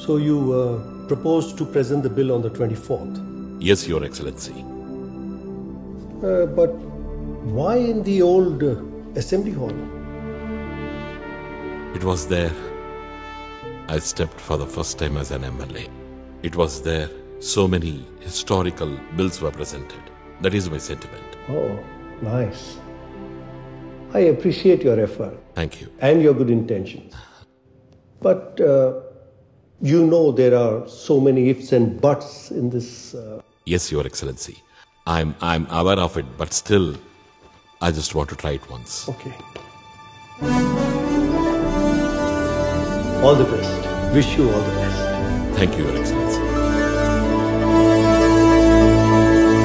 So you proposed to present the bill on the 24th? Yes, Your Excellency. But why in the old assembly hall? It was there. I stepped for the first time as an MLA. It was there. So many historical bills were presented. That is my sentiment. Oh, nice. I appreciate your effort. Thank you. And your good intentions. But you know there are so many ifs and buts in this. Yes, Your Excellency. I'm aware of it, but still, I just want to try it once. Okay. All the best. Wish you all the best. Thank you, Your Excellency.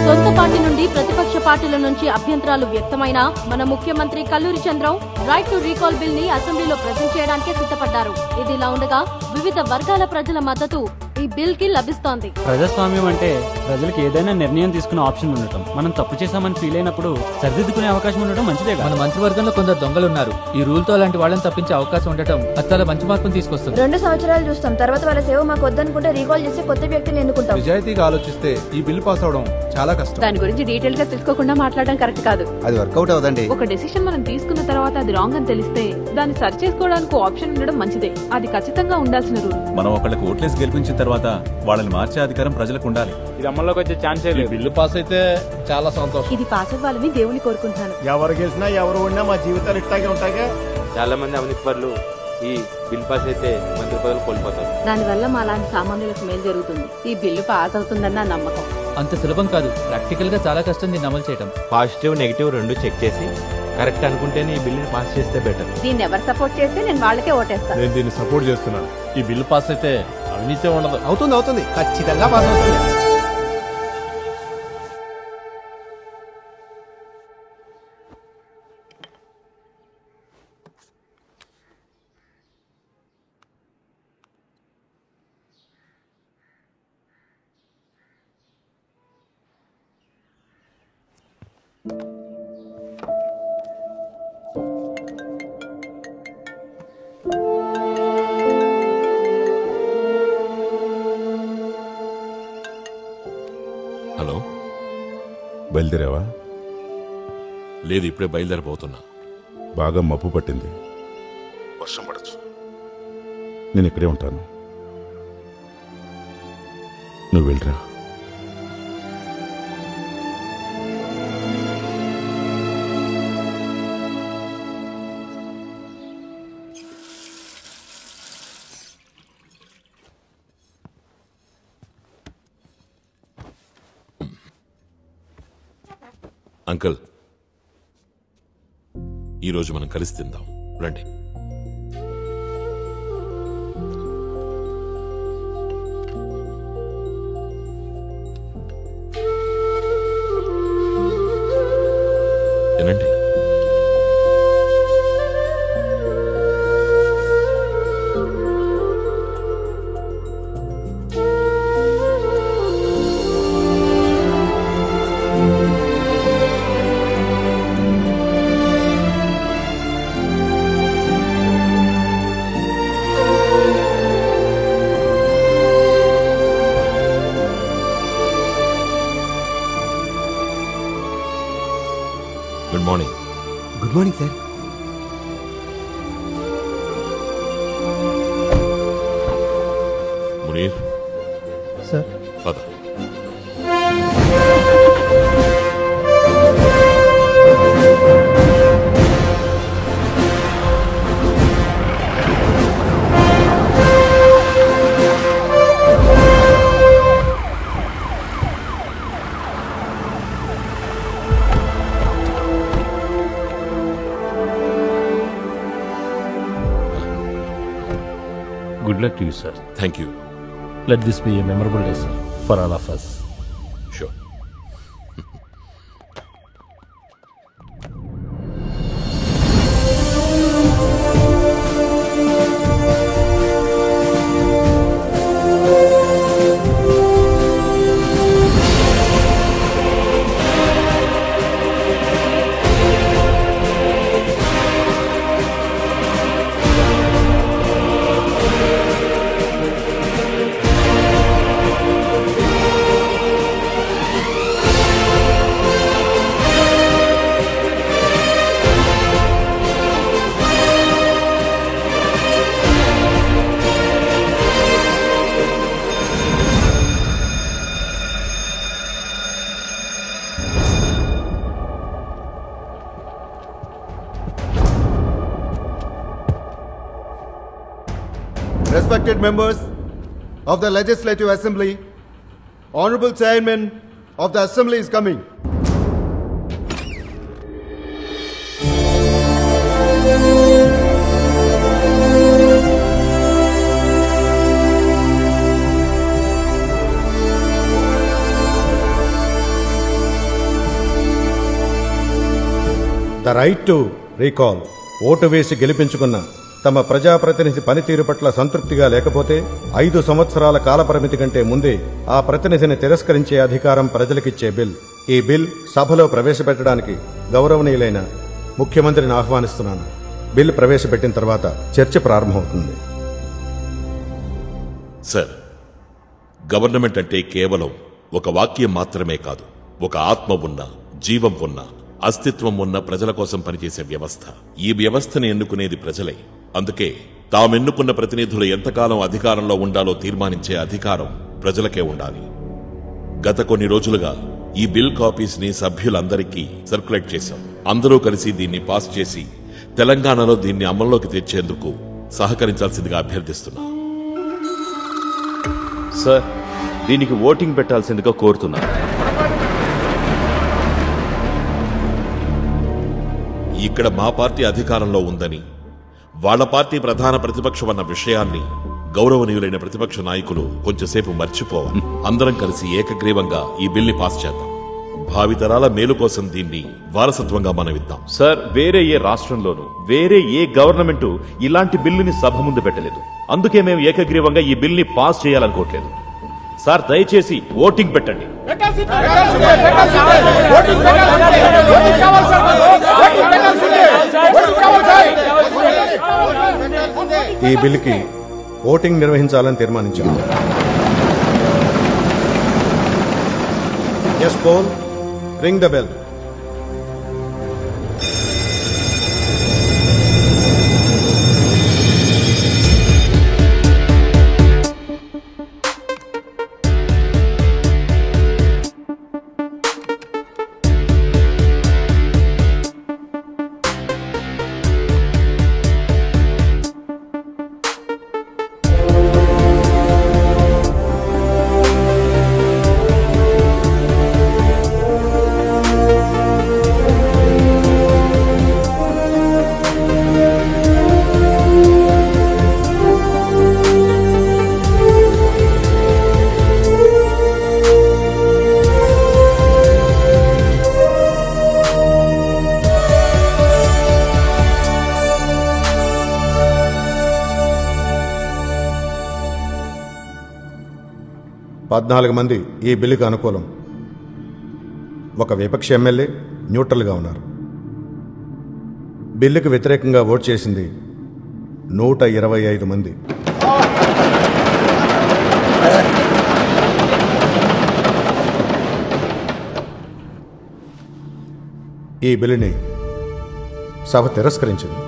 సొంత party నుండి ప్రతిపక్ష పార్టీల నుంచి అభ్యంతరాలు వ్యక్తమైనా మన ముఖ్యమంత్రి Kalluri Chandram right to recall bill ని అసెంబ్లీలో ప్రెజెంట్ చేయడానికి సిద్ధపడ్డారు. ఇది ఇలా ఉండగా వివిధ వర్గాల ప్రజల మద్దతు ఈ బిల్ కి లభిస్తోంది. ప్రజాస్వామ్యం అంటే ప్రజలకు ఏదైనా నిర్ణయం తీసుకునే ఆప్షన్ ఉండటం. మనం తప్పు చేశామని ఫీల్ అయినప్పుడు సరిదిద్దుకునే అవకాశం ఉండటం మంచిదే. మన మంత్రివర్గంలో కొందరు దొంగలు ఉన్నారు. ఈ రూల్ తో అలాంటి వాళ్ళని తప్పించే అవకాశం ఉండటం అది చాలా మంచి మార్పును తీసుకొస్తుంది. 2 సంవత్సరాలు చూస్తాం, తర్వాత వాళ్ళ సేవ మాకు వద్దనుకుంటే రీకాల్ చేసి కొత్త వ్యక్తిని ఎన్నుకుంటాం. నిజాయితీగా ఆలోచిస్తే ఈ బిల్ పాస్ అవడం చాలా కష్టం. దాని గురించి డీటెయిల్ గా తెలుసుకోకుండా మాట్లాడడం కరెక్ట్ కాదు. అది వర్కౌట్ అవదండి. ఒక డెసిషన్ మనం తీసుకున్న తర్వాత అది రాంగ్ అని తెలిస్తే దాన్ని సరి చేసుకోవడానికి ఆప్షన్ ఉండడం మంచిదే. అది ఖచ్చితంగా ఉండాల్సిన రూల్. మనం ఒకళ్ళకి ఓట్లేసి గెలిపించిన తర్వాత వాళ్ళని మార్చే అధికారం ప్రజలకు ఉండాలి. ఇది అమల్లోకి వచ్చే ఛాన్సే లేదు. బిల్లు పాస్ అయితే చాలా సంతోషం. ఇది పాస్ అవ్వాలని దేవుని కోరుకుంటున్నాను. ఎవరు గెలిచినా ఎవరు ఉన్నా మా జీవితాలు ఇట్టాగే ఉంటాయి. చాలా మంది అవినీతిపరులు ఈ బిల్ పాస్ అయితే మంత్రి పదవులు కోల్పోతారు. దానివల్ల మా లాంటి సామాన్యులకు మేలు జరుగుతుంది. ఈ బిల్లు పాస్ అవుతుందన్న నమ్మకం. అంత సులభం కాదు. ప్రాక్టికల్ గా చాలా కష్టం దీన్ని అమలు చేయడం. పాజిటివ్ నెగిటివ్ రెండు చెక్ చేసి కరెక్ట్ అనుకుంటేనే ఈ బిల్లుని పాస్ చేస్తే బెటర్. దీన్ని ఎవరు సపోర్ట్ చేస్తే నేను వాళ్ళకే ఓటేస్తాను. నేను దీన్ని సపోర్ట్ చేస్తున్నాను. ఈ బిల్లు పాస్ అయితే అవినీతి ఉండదు. అవుతుంది ఖచ్చితంగా పాస్ అవుతుంది. హలో, బయలుదేరావా? లేదు, ఇప్పుడే బయలుదేరబోతున్నా. బాగా మబ్బు పట్టింది, వర్షం పడచ్చు. నేను ఇక్కడే ఉంటాను, నువ్వు వెళ్ళరా. అంకుల్, ఈరోజు మనం కలిసి తిందాం రండి. తినండి. Good morning. Good morning sir. Munir sir, పద. Good luck to you, sir. Thank you. Let this be a memorable day, sir, for all of us. Sure. Respected members of the Legislative Assembly, Honorable Chairman of the Assembly is coming. The right to recall. Vote వేసి గెలిపించుకున్న తమ ప్రజాప్రతినిధి పనితీరు పట్ల సంతృప్తిగా లేకపోతే 5 సంవత్సరాల కాలపరిమితి కంటే ముందే ఆ ప్రతినిధిని తిరస్కరించే అధికారం ప్రజలకిచ్చే బిల్. ఈ బిల్ సభలో ప్రవేశపెట్టడానికి గౌరవనీయులైన ముఖ్యమంత్రిని ఆహ్వానిస్తున్నాను. బిల్ ప్రవేశపెట్టిన తర్వాత చర్చ ప్రారంభమవుతుంది. సార్, గవర్నమెంట్ అంటే కేవలం ఒక వాక్యం మాత్రమే కాదు, ఒక ఆత్మ ఉన్న, జీవం ఉన్న, అస్తిత్వం ఉన్న ప్రజల కోసం పనిచేసే వ్యవస్థ. ఈ వ్యవస్థను ఎన్నుకునేది ప్రజలే. అందుకే తామెన్నుకున్న ప్రతినిధులు ఎంతకాలం అధికారంలో ఉండాలో తీర్మానించే అధికారం ప్రజలకే ఉండాలి. గత కొన్ని రోజులుగా ఈ బిల్ కాపీస్ ని సభ్యులందరికీ సర్క్యులేట్ చేశాం. అందరూ కలిసి దీన్ని పాస్ చేసి తెలంగాణలో దీన్ని అమల్లోకి తెచ్చేందుకు సహకరించాల్సిందిగా అభ్యర్థిస్తున్నా. సార్, దీనికి ఓటింగ్ పెట్టాల్సిందిగా కోరుతున్నా. ఇక్కడ మా పార్టీ అధికారంలో ఉందని, వాళ్ల పార్టీ ప్రధాన ప్రతిపక్షం అన్న విషయాన్ని గౌరవనీయులైన ప్రతిపక్ష నాయకులు కొంచెంసేపు మర్చిపోవాలి. అందరం కలిసి ఏకగ్రీవంగా ఈ బిల్ని పాస్ చేద్దాం. భావితరాల మేలు కోసం దీన్ని వారసత్వంగా మనమిద్దాం. సార్, వేరే ఏ రాష్ట్రంలోనూ వేరే ఏ గవర్నమెంటు ఇలాంటి బిల్లుని సభ ముందు పెట్టలేదు. అందుకే మేము ఏకగ్రీవంగా ఈ బిల్ని పాస్ చేయాలనుకోవట్లేదు. సార్, దయచేసి ఓటింగ్ పెట్టండి. ఈ బిల్లుకి ఓటింగ్ నిర్వహించాలని తీర్మానించాం. Yes poll, ring the bell. మంది ఈ బిల్లుకు అనుకూలం. ఒక విపక్ష ఎమ్మెల్యే న్యూట్రల్గా ఉన్నారు. బిల్లుకు వ్యతిరేకంగా ఓటు చేసింది 125 మంది. ఈ బిల్లుని సభ తిరస్కరించింది.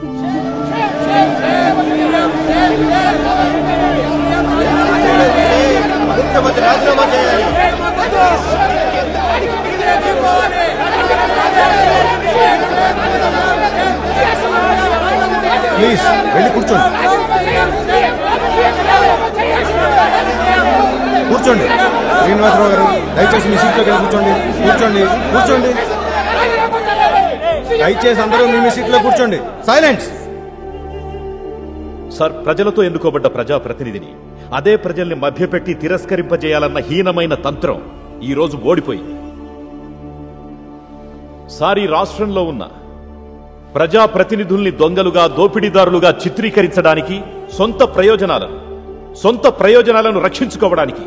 ప్లీజ్ వెళ్ళి కూర్చోండి. కూర్చోండి. శ్రీనివాసరావు గారు, దయచేసి మీ సీట్లోకి వెళ్ళి కూర్చోండి. కూర్చోండి, కూర్చోండి. దయచేసి అందరూ మీ సీట్లో కూర్చోండి. సైలెన్స్. సార్, ప్రజలతో ఎన్నుకోబడ్డ ప్రజాప్రతినిధిని అదే ప్రజల్ని మభ్యపెట్టి తిరస్కరింపజేయాలన్న హీనమైన తంత్రం ఈ రోజు ఓడిపోయింది. సార్, ఈ రాష్ట్రంలో ఉన్న ప్రజాప్రతినిధుల్ని దొంగలుగా, దోపిడీదారులుగా చిత్రీకరించడానికి, సొంత ప్రయోజనాలను రక్షించుకోవడానికి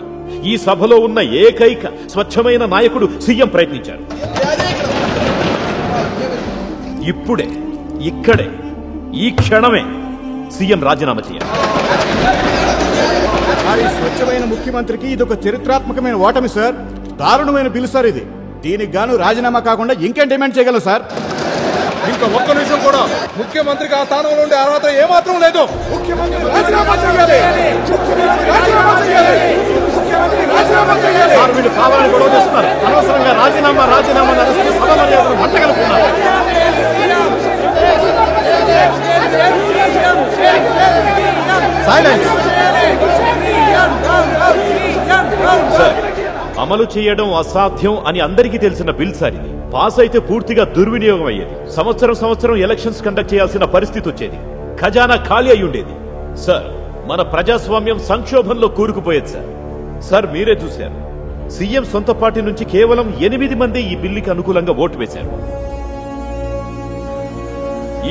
ఈ సభలో ఉన్న ఏకైక స్వచ్ఛమైన నాయకుడు సీఎం ప్రయత్నించారు. ఇప్పుడే, ఇక్కడే, ఈ క్షణమే సీఎం రాజీనామా చేయాలి. స్వచ్ఛమైన ముఖ్యమంత్రికి ఇది ఒక చరిత్రాత్మకమైన ఓటమి సార్. దారుణమైన బిల్లు సార్ ఇది. దీనికి గాను రాజీనామా కాకుండా ఇంకేం డిమాండ్ చేయగలరు సార్? ఇంకా ఒక్క నిమిషం కూడా ముఖ్యమంత్రికి ఆ స్థానంలో ఉండే అర్హత ఏమాత్రం లేదు. ముఖ్యమంత్రి రాజీనామా చేయాలి. సార్, వీళ్ళు కావాలని గొడవ చేస్తున్నారు. అనవసరంగా రాజీనామా సభ మర్యాదను మంటగలుపుతున్నారు. సైలెన్స్. అమలు చేయడం అసాధ్యం అని అందరికీ తెలిసిన బిల్ సార్ ఇది. పాస్ అయితే పూర్తిగా దుర్వినియోగం అయ్యేది. సంవత్సరం ఎలక్షన్స్ కండక్ట్ చేయాల్సిన పరిస్థితి వచ్చేది. ఖజానా ఖాళీ అయి ఉండేది. సార్, మన ప్రజాస్వామ్యం సంక్షోభంలో కూరుకుపోయేది సార్. సార్, మీరే చూశారు, సీఎం సొంత పార్టీ నుంచి కేవలం 8 మంది ఈ బిల్లుకి అనుకూలంగా ఓటు వేశారు.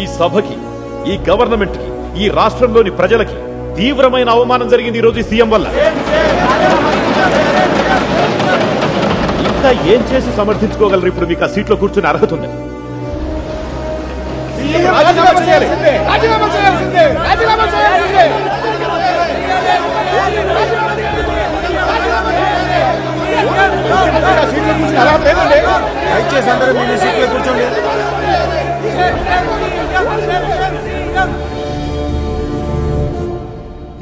ఈ సభకి, ఈ గవర్నమెంట్ కి, ఈ రాష్ట్రంలోని ప్రజలకి తీవ్రమైన అవమానం జరిగింది ఈ రోజు ఈ సీఎం వల్ల. ఇంకా ఏం చేసి సమర్థించుకోగలరు? ఇప్పుడు మీకు ఆ సీట్లో కూర్చుని అర్హత ఉంది. దయచేసి అందరూ మీ సీట్లో కూర్చోండి.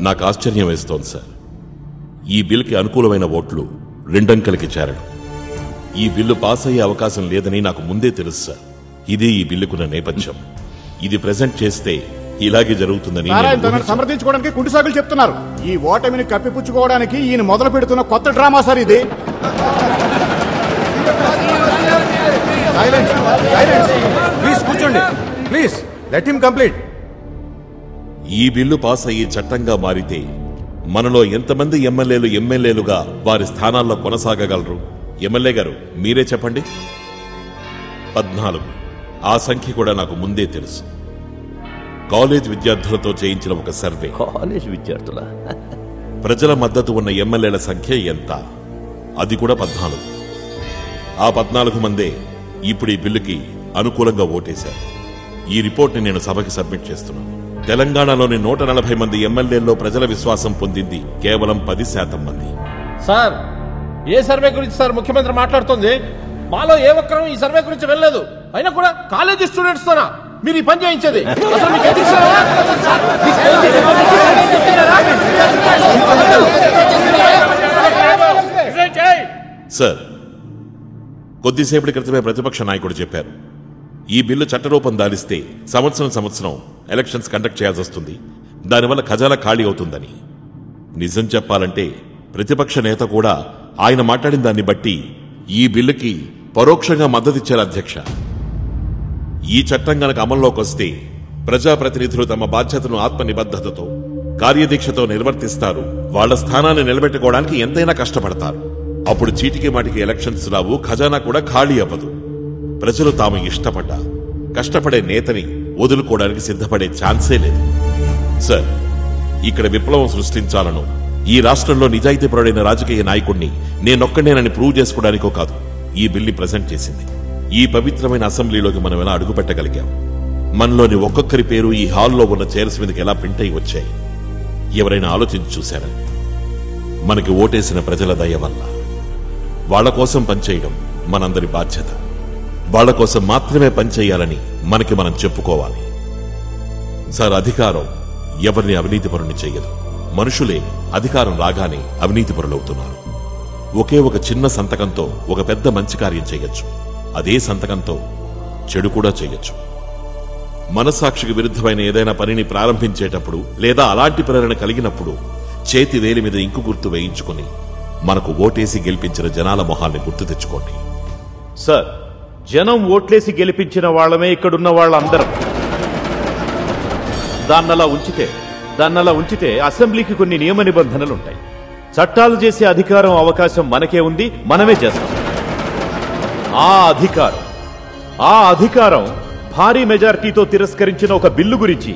నాకు ఆశ్చర్యం వేస్తోంది సార్. ఈ బిల్కి అనుకూలమైన ఓట్లు 2 అంకెలకి చేరడం. ఈ బిల్లు పాస్ అయ్యే అవకాశం లేదని నాకు ముందే తెలుసు సార్. ఇదే ఈ బిల్లుకున్న నేపథ్యం. ఇది ప్రెజెంట్ చేస్తే ఇలాగే జరుగుతుందని సమర్థించుకోవడానికి కుంటిసాగులు చెప్తున్నారు. ఈ ఓటమిని కప్పిపుచ్చుకోవడానికి ఈయన మొదలు పెడుతున్న కొత్త డ్రామా సార్ ఇది. ప్లీజ్ కూర్చోండి. Please let him complete. ఈ బిల్లు పాస్ అయ్యి చట్టంగా మారితే మనలో ఎంతమంది ఎమ్మెల్యేలుగా వారి స్థానాల్లో కొనసాగగలరు? ఎమ్మెల్యే గారు మీరే చెప్పండి. 14. ఆ సంఖ్య కూడా నాకు ముందే తెలుసు. కాలేజ్ విద్యార్థులతో చేయించిన ఒక సర్వే. కాలేజ్ విద్యార్థుల ప్రజల మద్దతు ఉన్న ఎమ్మెల్యేల సంఖ్య ఎంత? అది కూడా 14. ఆ 14 మందే ఇప్పుడు ఈ బిల్లుకి అనుకూలంగా ఓటేశారు. ఈ రిపోర్ట్ ని నేను సభకి సబ్మిట్ చేస్తున్నాను. తెలంగాణలోని 140 మంది ఎమ్మెల్యేల్లో ప్రజల విశ్వాసం పొందింది కేవలం 10% మంది. సార్, ఏ సర్వే గురించి సార్ ముఖ్యమంత్రి మాట్లాడుతుంది? మాలో ఏ ఒక్కరూ ఈ సర్వే గురించి వెళ్ళలేదు. అయినా కూడా కాలేజీ స్టూడెంట్స్ తోనా మీరు ఈ పని చేయించేది? సార్, కొద్దిసేపటి క్రితమే ప్రతిపక్ష నాయకుడు చెప్పారు, ఈ బిల్లు చట్టరూపం దాలిస్తే సంవత్సరం ఎలక్షన్స్ కండక్ట్ చేయాల్సి వస్తుంది, దానివల్ల ఖజానా ఖాళీ అవుతుందని. నిజం చెప్పాలంటే ప్రతిపక్ష నేత కూడా ఆయన మాట్లాడిన దాన్ని బట్టి ఈ బిల్లుకి పరోక్షంగా మద్దతిచ్చారు. అధ్యక్ష, ఈ చట్టం గనక అమల్లోకి వస్తే ప్రజాప్రతినిధులు తమ బాధ్యతను ఆత్మనిబద్ధతతో కార్యదీక్షతో నిర్వర్తిస్తారు. వాళ్ల స్థానాన్ని నిలబెట్టుకోవడానికి ఎంతైనా కష్టపడతారు. అప్పుడు చీటికి మాటికి ఎలక్షన్స్ రావు, ఖజానా కూడా ఖాళీ అవ్వదు. ప్రజలు తాము ఇష్టపడ్డ కష్టపడే నేతని వదులుకోవడానికి సిద్ధపడే ఛాన్సే లేదు. సార్, ఇక్కడ విప్లవం సృష్టించాలను ఈ రాష్ట్రంలో నిజాయితీపరుడైన రాజకీయ నాయకుడిని నేనొక్కడేనని ప్రూవ్ చేసుకోవడానికో కాదు ఈ బిల్లు ప్రజెంట్ చేసింది. ఈ పవిత్రమైన అసెంబ్లీలోకి మనం ఎలా అడుగుపెట్టగలిగాం? మనలోని ఒక్కొక్కరి పేరు ఈ హాల్లో ఉన్న చైర్స్ మీదకి ఎలా ప్రింట్ అయి వచ్చాయి? ఎవరైనా ఆలోచించి చూశారా? మనకి ఓటేసిన ప్రజల దయ వల్ల. వాళ్ల కోసం పనిచేయడం మనందరి బాధ్యత. వాళ్ల కోసం మాత్రమే పనిచేయాలని మనకి మనం చెప్పుకోవాలి. సార్, అధికారం ఎవరిని అవినీతిపరుని చెయ్యదు. మనుషులే అధికారం రాగానే అవినీతిపరులవుతున్నారు. ఒకే ఒక చిన్న సంతకంతో ఒక పెద్ద మంచి కార్యం చేయొచ్చు. అదే సంతకంతో చెడు కూడా చేయొచ్చు. మనస్సాక్షికి విరుద్ధమైన ఏదైనా పనిని ప్రారంభించేటప్పుడు లేదా అలాంటి ప్రేరణ కలిగినప్పుడు చేతి వేలి మీద ఇంకు గుర్తు వేయించుకుని మనకు ఓటేసి గెలిపించిన జనాల మొహాన్ని గుర్తు తెచ్చుకోండి. సార్, జనం ఓట్లేసి గెలిపించిన వాళ్ళమే ఇక్కడున్న వాళ్ళందరం. దాన్నలా ఉంచితే అసెంబ్లీకి కొన్ని నియమ నిబంధనలు ఉంటాయి. చట్టాలు చేసే అధికారం అవకాశం మనకే ఉంది, మనమే చేస్తాం. ఆ అధికారం భారీ మెజారిటీతో తిరస్కరించిన ఒక బిల్లు గురించి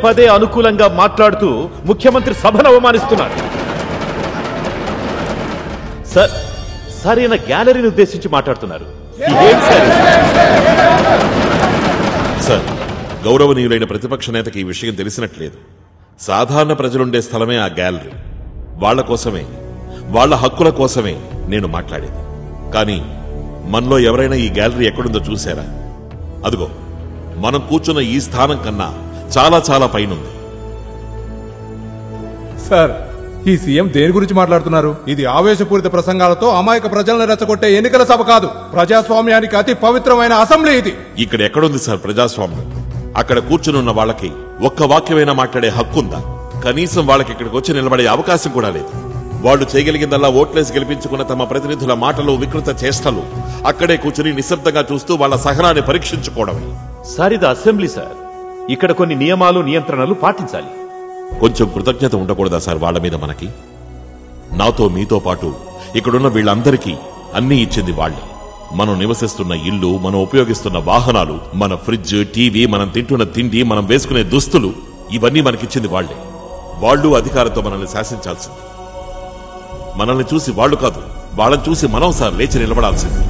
పదే అనుకూలంగా మాట్లాడుతూ ముఖ్యమంత్రి సభను అవమానిస్తున్నారు. సార్, ఈయన గ్యాలరీని ఉద్దేశించి మాట్లాడుతున్నారు. సార్, గౌరవనీయులైన ప్రతిపక్ష నేతకి ఈ విషయం తెలిసినట్లేదు. సాధారణ ప్రజలుండే స్థలమే ఆ గ్యాలరీ. వాళ్ల కోసమే, వాళ్ల హక్కుల కోసమే నేను మాట్లాడేది. కానీ మనలో ఎవరైనా ఈ గ్యాలరీ ఎక్కడుందో చూశారా? అదిగో, మనం కూర్చున్న ఈ స్థానం కన్నా చాలా పైనుంది. సార్, ఈ సీఎం దేని గురించి మాట్లాడుతున్నారు? ఇది ఆవేశపూరిత ప్రసంగాలతో అమాయక ప్రజలను రెచ్చగొట్టే ఎన్నికల సభ కాదు. ప్రజాస్వామ్యానికి అతి పవిత్రమైన అసెంబ్లీ ఇది. ఇక్కడ ఎక్కడుంది సార్ ప్రజాస్వామ్యం? అక్కడ కూర్చునున్న వాళ్ళకి ఒక్క వాక్యమైనా మాట్లాడే హక్కుందా? కనీసం వాళ్ళకి ఇక్కడికి వచ్చి నిలబడే అవకాశం కూడా లేదు. వాళ్ళు చేయగలిగిందల్లా ఓట్లేసి గెలిపించుకున్న తమ ప్రతినిధుల మాటలు, వికృత చేష్టలు అక్కడే కూర్చుని నిశ్శబ్దంగా చూస్తూ వాళ్ళ సహనాన్ని పరీక్షించుకోవడమే. సార్ ఇది అసెంబ్లీ సార్, ఇక్కడ కొన్ని నియమాలు నియంత్రణలు పాటించాలి. కొంచెం కృతజ్ఞత ఉండకూడదా సార్ వాళ్ళ మీద మనకి? నాతో మీతో పాటు ఇక్కడున్న వీళ్ళందరికీ అన్నీ ఇచ్చింది వాళ్లే. మనం నివసిస్తున్న ఇల్లు, మనం ఉపయోగిస్తున్న వాహనాలు, మన ఫ్రిడ్జ్, టీవీ, మనం తింటున్న తిండి, మనం వేసుకునే దుస్తులు ఇవన్నీ మనకిచ్చింది వాళ్లే. వాళ్ళు అధికారంతో మనల్ని శాసించాల్సింది. మనల్ని చూసి వాళ్ళు కాదు, వాళ్ళని చూసి మనం సార్ లేచి నిలబడాల్సింది.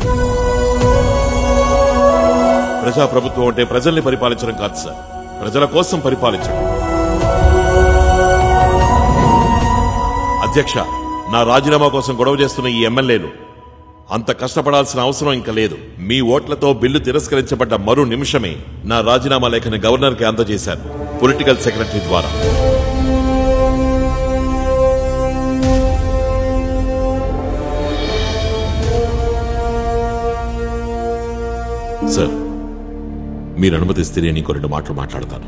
ప్రజాప్రభుత్వం అంటే ప్రజల్ని పరిపాలించడం కాదు సార్, ప్రజల కోసం పరిపాలించడం. అధ్యక్ష, నా రాజీనామా కోసం గొడవ చేస్తున్న ఈ ఎమ్మెల్యేలు అంత కష్టపడాల్సిన అవసరం ఇంకా లేదు. మీ ఓట్లతో బిల్లు తిరస్కరించబడ్డ మరో నిమిషమే నా రాజీనామా లేఖను గవర్నర్కి అందజేశాను, పొలిటికల్ సెక్రటరీ ద్వారా. సార్, మీరు అనుమతిస్తే నేను ఇంకో 2 మాటలు మాట్లాడతాను.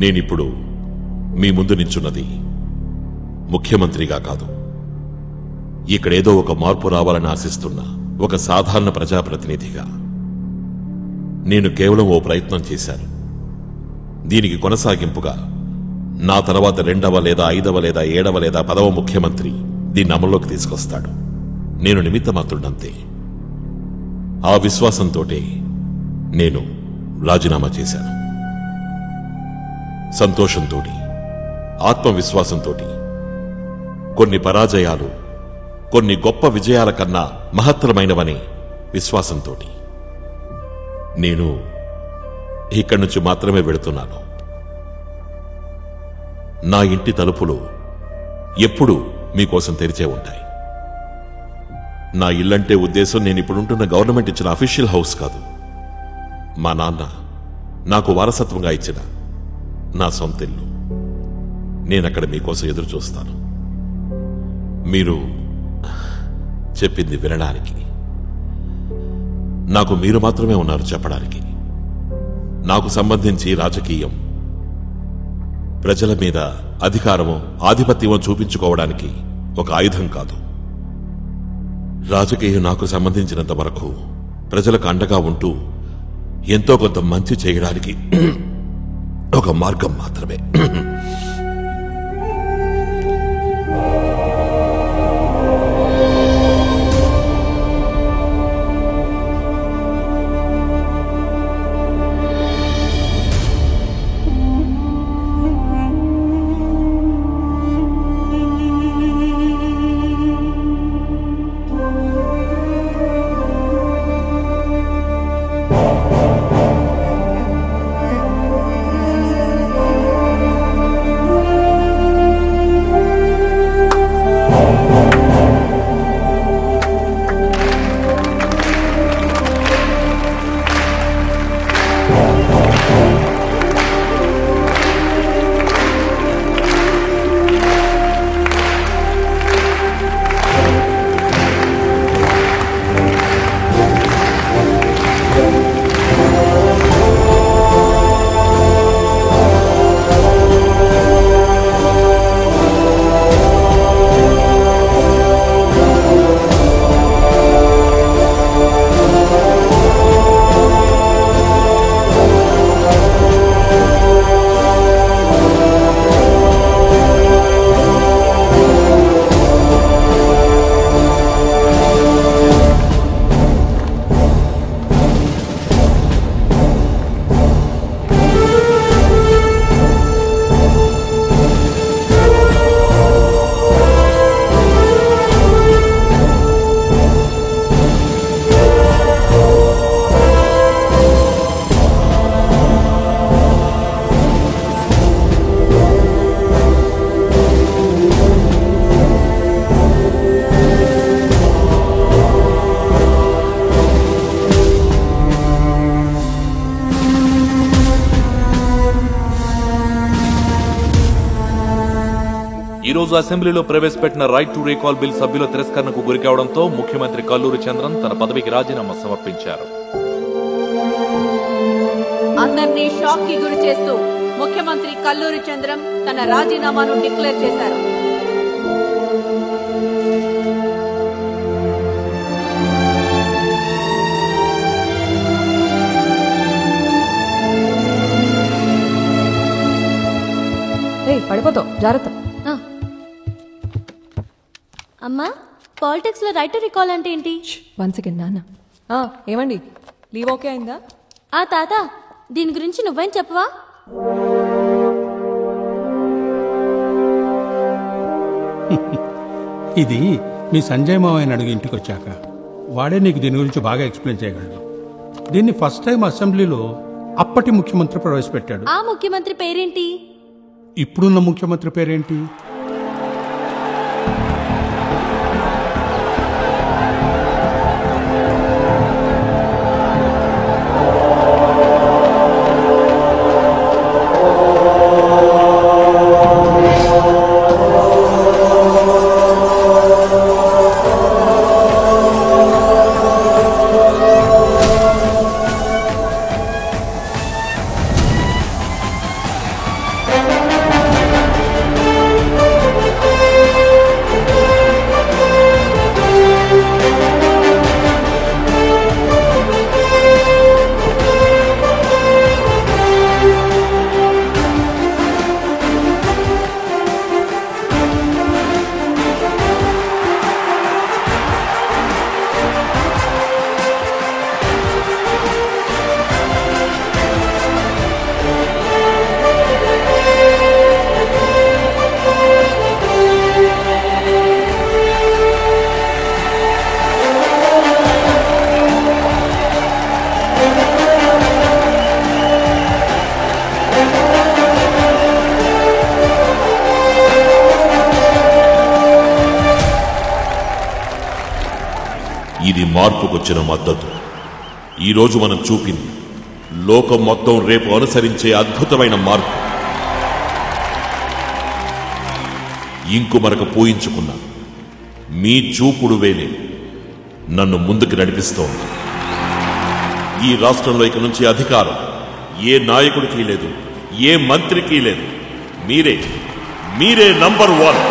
నేనిప్పుడు మీ ముందు నించున్నది ముఖ్యమంత్రిగా కాదు, ఇక్కడేదో ఒక మార్పు రావాలని ఆశిస్తున్న ఒక సాధారణ ప్రజాప్రతినిధిగా. నేను కేవలం ఓ ప్రయత్నం చేశాను. దీనికి కొనసాగింపుగా నా తర్వాత 2వ లేదా 5వ లేదా 7వ లేదా 10వ ముఖ్యమంత్రి దీన్ని అమల్లోకి తీసుకొస్తాడు. నేను నిమిత్తమాత్రుడంతే. ఆ విశ్వాసంతోటే నేను రాజీనామా చేశాను. సంతోషంతో, ఆత్మవిశ్వాసంతో, కొన్ని పరాజయాలు కొన్ని గొప్ప విజయాల కన్నా మహత్తరమైనవనే విశ్వాసంతో నేను ఇక్కడి నుంచి మాత్రమే వెళుతున్నాను. నా ఇంటి తలుపులు ఎప్పుడూ మీకోసం తెరిచే ఉంటాయి. నా ఇల్లంటే ఉద్దేశం నేను ఇప్పుడుంటున్న గవర్నమెంట్ ఇచ్చిన అఫీషియల్ హౌస్ కాదు, మా నాన్న నాకు వారసత్వంగా ఇచ్చిన నా సొంత ఇల్లు. నేనక్కడ మీకోసం ఎదురు చూస్తాను. మీరు చెప్పింది వినడానికి. నాకు మీరు మాత్రమే ఉన్నారు చెప్పడానికి. నాకు సంబంధించి రాజకీయం ప్రజల మీద అధికారమో ఆధిపత్యమో చూపించుకోవడానికి ఒక ఆయుధం కాదు. రాజకీయం నాకు సంబంధించినంత వరకు ప్రజలకు అండగా ఉంటూ ఎంతో కొంత మంచి చేయడానికి ఒక మార్గం మాత్రమే. రోజు అసెంబ్లీలో ప్రవేశపెట్టిన రైట్ టు రీకాల్ బిల్ సభ్యుల తిరస్కరణకు గురికావడంతో ముఖ్యమంత్రి కల్లూరి చంద్రన్ తన పదవికి రాజీనామా సమర్పించారు. అందరినీ షాక్ కి గురి చేస్తూ ముఖ్యమంత్రి కల్లూరి చంద్రం తన రాజీనామాను డిక్లేర్ చేశారు. పడిపోతావు, జాగ్రత్త. అమ్మా, పాలిటిక్స్ లో రైట్ టు రికాల్ అంటే ఏంటి? 1 సెకండ్ నాన్న. ఏమండి, లీవ్ ఓకే అయిందా? తాత, దీని గురించి నువ్వేం చెప్పవా? ఇది మీ సంజయ్ మావయ్యని అడిగి ఇంటికి వచ్చాక వాడే నీకు దీని గురించి బాగా ఎక్స్ప్లెయిన్ చేయగలడు. దీన్ని ఫస్ట్ టైం అసెంబ్లీలో అప్పటి ముఖ్యమంత్రి ప్రవేశపెట్టాడు. ఆ ముఖ్యమంత్రి పేరేంటి? ఇప్పుడున్న ముఖ్యమంత్రి పేరేంటి? ఇది మార్పుకొచ్చిన మద్దతు. ఈరోజు మనం చూపింది లోకం మొత్తం రేపు అనుసరించే అద్భుతమైన మార్పు. ఇంకు మనకు పూయించుకున్న మీ చూపుడు వేలే నన్ను ముందుకు నడిపిస్తోంది. ఈ రాష్ట్రంలో ఇక నుంచి అధికారం ఏ నాయకుడికి లేదు, ఏ మంత్రికి లేదు. మీరే నంబర్ 1.